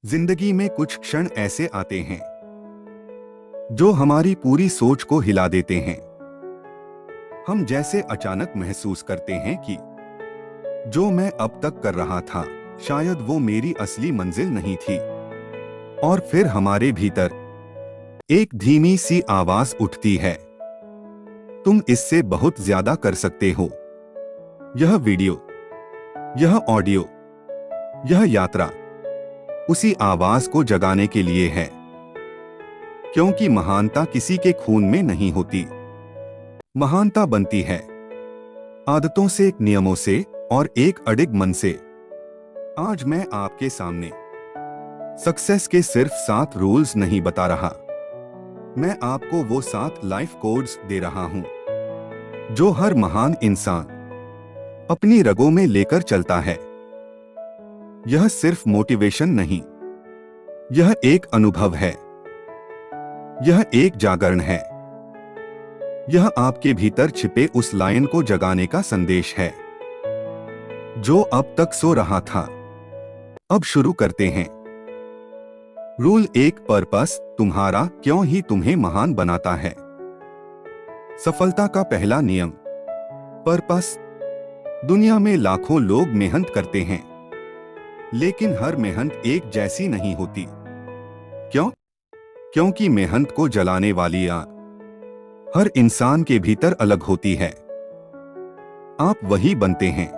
जिंदगी में कुछ क्षण ऐसे आते हैं जो हमारी पूरी सोच को हिला देते हैं। हम जैसे अचानक महसूस करते हैं कि जो मैं अब तक कर रहा था शायद वो मेरी असली मंजिल नहीं थी। और फिर हमारे भीतर एक धीमी सी आवाज उठती है, तुम इससे बहुत ज्यादा कर सकते हो। यह वीडियो, यह ऑडियो, यह यात्रा उसी आवाज को जगाने के लिए है, क्योंकि महानता किसी के खून में नहीं होती। महानता बनती है आदतों से, नियमों से और एक अडिग मन से। आज मैं आपके सामने सक्सेस के सिर्फ 7 रूल्स नहीं बता रहा, मैं आपको वो 7 लाइफ कोड्स दे रहा हूं जो हर महान इंसान अपनी रगों में लेकर चलता है। यह सिर्फ मोटिवेशन नहीं, यह एक अनुभव है, यह एक जागरण है, यह आपके भीतर छिपे उस लायन को जगाने का संदेश है जो अब तक सो रहा था। अब शुरू करते हैं। रूल 1, पर्पस तुम्हारा क्यों ही तुम्हें महान बनाता है। सफलता का पहला नियम, पर्पस। दुनिया में लाखों लोग मेहनत करते हैं, लेकिन हर मेहनत एक जैसी नहीं होती। क्यों? क्योंकि मेहनत को जलाने वाली आग हर इंसान के भीतर अलग होती है। आप वही बनते हैं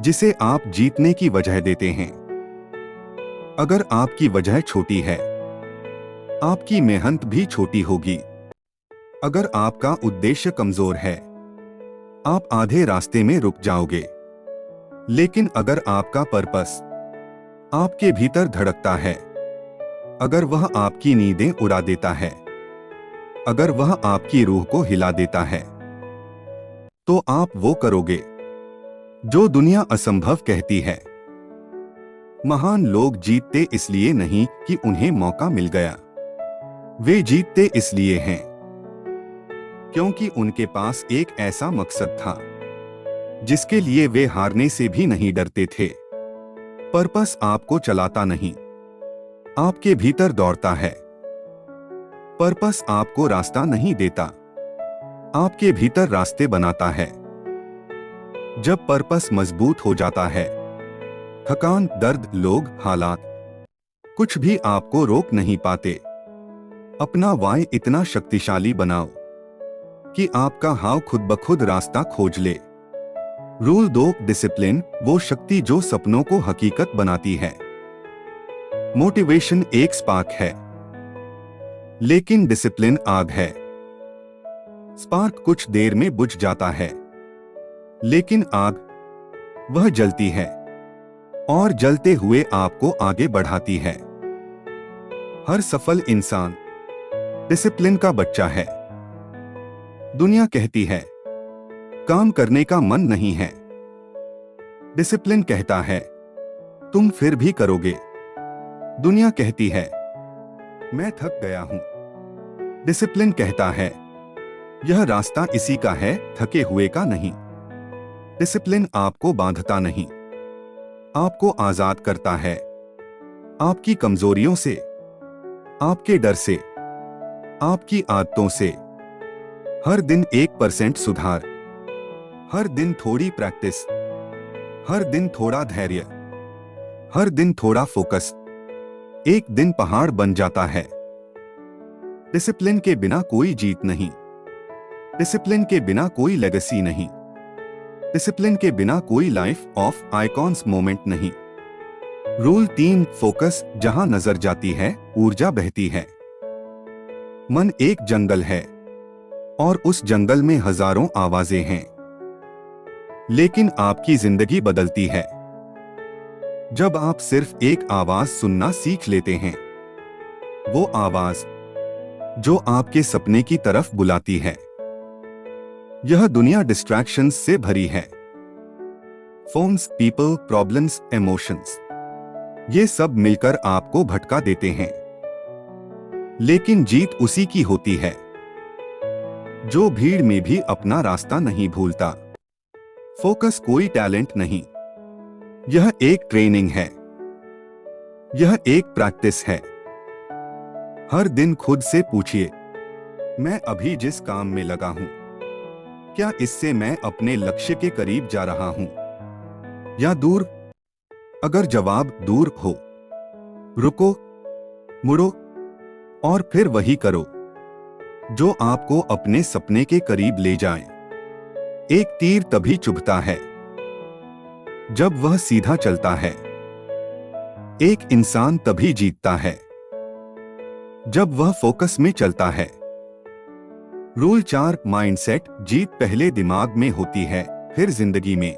जिसे आप जीतने की वजह देते हैं। अगर आपकी वजह छोटी है, आपकी मेहनत भी छोटी होगी। अगर आपका उद्देश्य कमजोर है, आप आधे रास्ते में रुक जाओगे। लेकिन अगर आपका पर्पस आपके भीतर धड़कता है, अगर वह आपकी नींदें उड़ा देता है, अगर वह आपकी रूह को हिला देता है, तो आप वो करोगे जो दुनिया असंभव कहती है। महान लोग जीतते इसलिए नहीं कि उन्हें मौका मिल गया, वे जीतते इसलिए हैं क्योंकि उनके पास एक ऐसा मकसद था जिसके लिए वे हारने से भी नहीं डरते थे। पर्पस आपको चलाता नहीं, आपके भीतर दौड़ता है। पर्पस आपको रास्ता नहीं देता, आपके भीतर रास्ते बनाता है। जब पर्पस मजबूत हो जाता है, थकान, दर्द, लोग, हालात कुछ भी आपको रोक नहीं पाते। अपना वाई इतना शक्तिशाली बनाओ कि आपका हाव खुद ब खुद रास्ता खोज ले। रूल 2, डिसिप्लिन वो शक्ति जो सपनों को हकीकत बनाती है। मोटिवेशन एक स्पार्क है, लेकिन डिसिप्लिन आग है। स्पार्क कुछ देर में बुझ जाता है, लेकिन आग वह जलती है और जलते हुए आपको आगे बढ़ाती है। हर सफल इंसान डिसिप्लिन का बच्चा है। दुनिया कहती है काम करने का मन नहीं है, डिसिप्लिन कहता है तुम फिर भी करोगे। दुनिया कहती है मैं थक गया हूं, डिसिप्लिन कहता है यह रास्ता इसी का है, थके हुए का नहीं। डिसिप्लिन आपको बांधता नहीं, आपको आजाद करता है। आपकी कमजोरियों से, आपके डर से, आपकी आदतों से। हर दिन 1% सुधार, हर दिन थोड़ी प्रैक्टिस, हर दिन थोड़ा धैर्य, हर दिन थोड़ा फोकस, एक दिन पहाड़ बन जाता है। डिसिप्लिन के बिना कोई जीत नहीं, डिसिप्लिन के बिना कोई लेगेसी नहीं, डिसिप्लिन के बिना कोई लाइफ ऑफ आइकॉन्स मोमेंट नहीं। रूल 3, फोकस जहां नजर जाती है ऊर्जा बहती है। मन एक जंगल है और उस जंगल में हजारों आवाजें हैं, लेकिन आपकी जिंदगी बदलती है जब आप सिर्फ एक आवाज सुनना सीख लेते हैं। वो आवाज जो आपके सपने की तरफ बुलाती है। यह दुनिया डिस्ट्रैक्शंस से भरी है, फोन्स, पीपल, प्रॉब्लम्स, इमोशंस, ये सब मिलकर आपको भटका देते हैं। लेकिन जीत उसी की होती है जो भीड़ में भी अपना रास्ता नहीं भूलता। फोकस कोई टैलेंट नहीं, यह एक ट्रेनिंग है। यह एक प्रैक्टिस है। हर दिन खुद से पूछिए, मैं अभी जिस काम में लगा हूं, क्या इससे मैं अपने लक्ष्य के करीब जा रहा हूं या दूर? अगर जवाब दूर हो, रुको, मुड़ो और फिर वही करो जो आपको अपने सपने के करीब ले जाए। एक तीर तभी चुभता है जब वह सीधा चलता है। एक इंसान तभी जीतता है जब वह फोकस में चलता है। Rule 4, mindset. जीत पहले दिमाग में होती है, फिर जिंदगी में।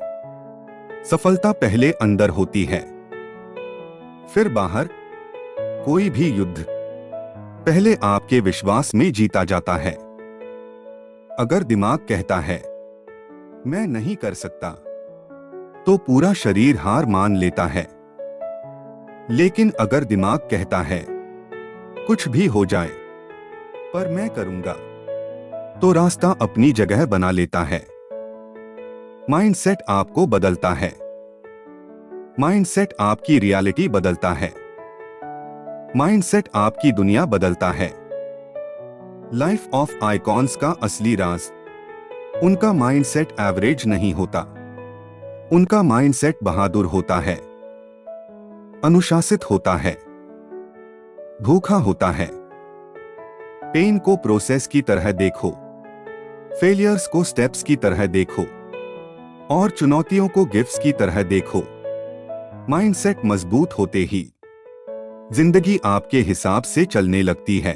सफलता पहले अंदर होती है, फिर बाहर। कोई भी युद्ध पहले आपके विश्वास में जीता जाता है। अगर दिमाग कहता है मैं नहीं कर सकता, तो पूरा शरीर हार मान लेता है। लेकिन अगर दिमाग कहता है कुछ भी हो जाए पर मैं करूंगा, तो रास्ता अपनी जगह बना लेता है। माइंडसेट आपको बदलता है। माइंडसेट आपकी रियलिटी बदलता है। माइंडसेट आपकी दुनिया बदलता है। लाइफ ऑफ आइकॉन्स का असली राज, उनका माइंडसेट एवरेज नहीं होता, उनका माइंडसेट बहादुर होता है, अनुशासित होता है, भूखा होता है। पेन को प्रोसेस की तरह देखो, फेलियर्स को स्टेप्स की तरह देखो और चुनौतियों को गिफ्ट्स की तरह देखो। माइंडसेट मजबूत होते ही जिंदगी आपके हिसाब से चलने लगती है।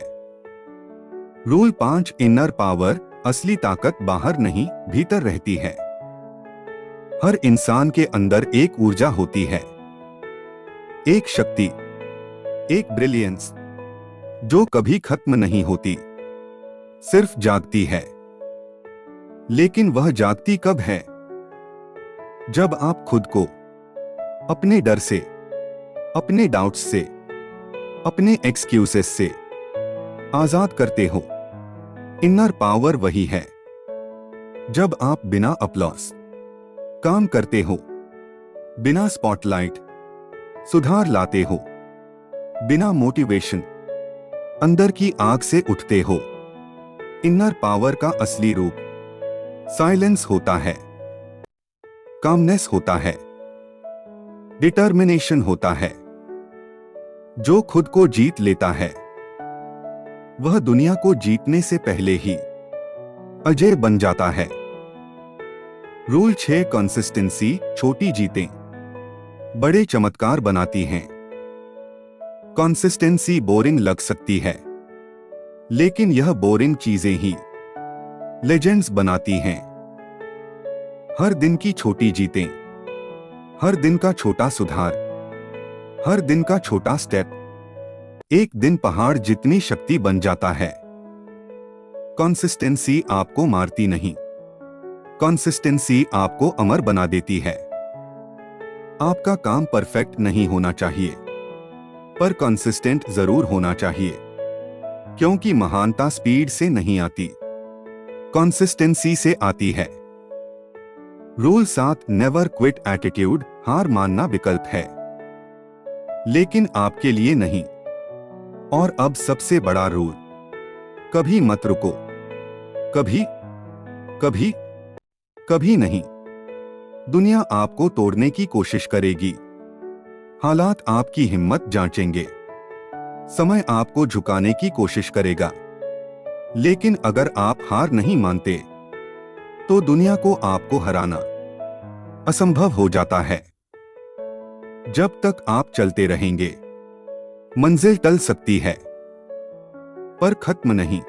Rule 5, inner power. असली ताकत बाहर नहीं, भीतर रहती है। हर इंसान के अंदर एक ऊर्जा होती है, एक शक्ति, एक ब्रिलियंस जो कभी खत्म नहीं होती, सिर्फ जागती है। लेकिन वह जागती कब है? जब आप खुद को अपने डर से, अपने डाउट्स से, अपने एक्सक्यूजेस से आजाद करते हो। इनर पावर वही है जब आप बिना अपलॉस काम करते हो, बिना स्पॉटलाइट सुधार लाते हो, बिना मोटिवेशन अंदर की आग से उठते हो। इनर पावर का असली रूप साइलेंस होता है, कामनेस होता है, डिटर्मिनेशन होता है। जो खुद को जीत लेता है वह दुनिया को जीतने से पहले ही अजय बन जाता है। Rule 6, consistency. छोटी जीतें बड़े चमत्कार बनाती हैं। कंसिस्टेंसी बोरिंग लग सकती है, लेकिन यह बोरिंग चीजें ही लेजेंड्स बनाती हैं। हर दिन की छोटी जीतें, हर दिन का छोटा सुधार, हर दिन का छोटा स्टेप एक दिन पहाड़ जितनी शक्ति बन जाता है। कंसिस्टेंसी आपको मारती नहीं, कंसिस्टेंसी आपको अमर बना देती है। आपका काम परफेक्ट नहीं होना चाहिए, पर कंसिस्टेंट जरूर होना चाहिए, क्योंकि महानता स्पीड से नहीं आती, कंसिस्टेंसी से आती है। Rule 7, never quit attitude. हार मानना विकल्प है, लेकिन आपके लिए नहीं। और अब सबसे बड़ा रूल, कभी मत रुको, कभी कभी कभी नहीं। दुनिया आपको तोड़ने की कोशिश करेगी, हालात आपकी हिम्मत जांचेंगे, समय आपको झुकाने की कोशिश करेगा। लेकिन अगर आप हार नहीं मानते, तो दुनिया को आपको हराना असंभव हो जाता है। जब तक आप चलते रहेंगे, मंजिल टल सकती है, पर खत्म नहीं।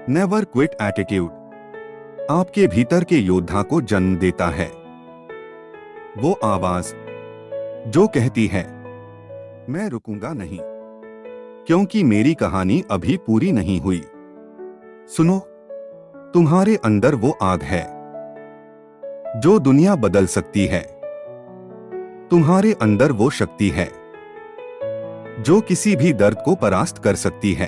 नेवर क्विट एटीट्यूड आपके भीतर के योद्धा को जन्म देता है। वो आवाज जो कहती है मैं रुकूंगा नहीं, क्योंकि मेरी कहानी अभी पूरी नहीं हुई। सुनो, तुम्हारे अंदर वो आग है जो दुनिया बदल सकती है। तुम्हारे अंदर वो शक्ति है जो किसी भी दर्द को परास्त कर सकती है।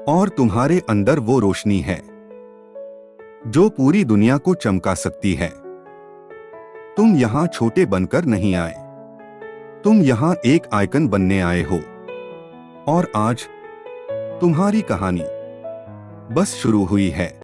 और तुम्हारे अंदर वो रोशनी है जो पूरी दुनिया को चमका सकती है। तुम यहां छोटे बनकर नहीं आए, तुम यहाँ एक आइकन बनने आए हो और आज तुम्हारी कहानी बस शुरू हुई है।